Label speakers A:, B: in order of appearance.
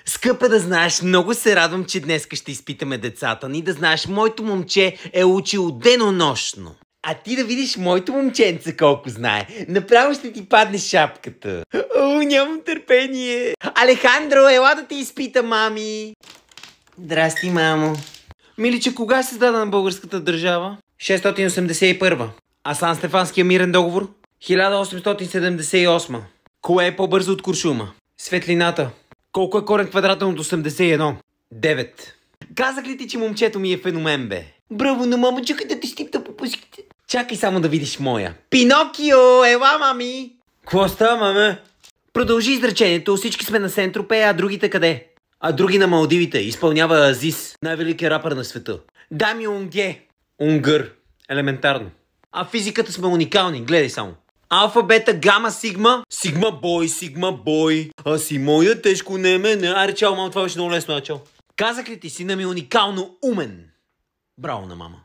A: Скъпа, да знаеш, много се радвам, че днеска ще изпитаме децата ни. Да знаеш, моето момче е учило денонощно. А ти да видиш моето момченце колко знае. Направо ще ти падне шапката. О, нямам търпение. Алехандро, ела да те изпита, мами. Здрасти, мамо. Миличе, кога е създадена българската държава? 681. А Сан Стефанския мирен договор? 1878. Кое е по-бързо от куршума? Светлината. Колко е корен квадратен от 81? 9. Казах ли ти, че момчето ми е феномен, бе? Браво на мама, чакай да ти щипта по пуските. Чакай само да видиш моя. Пинокио, ела, мами! Какво става, маме? Продължи изречението, всички сме на Сент-Тропе, а другите къде? А други на Малдивите, изпълнява Азис, най-великият рапър на света. Дами Унге. Унгър. Елементарно. А физиката сме уникални, гледай само. Алфа, бета, гама, сигма. Сигма бой. А си моя тежко не мене. Аре, чао, мама, това беше много лесно, чао. Казах ли ти, сина ми уникално умен? Браво на мама.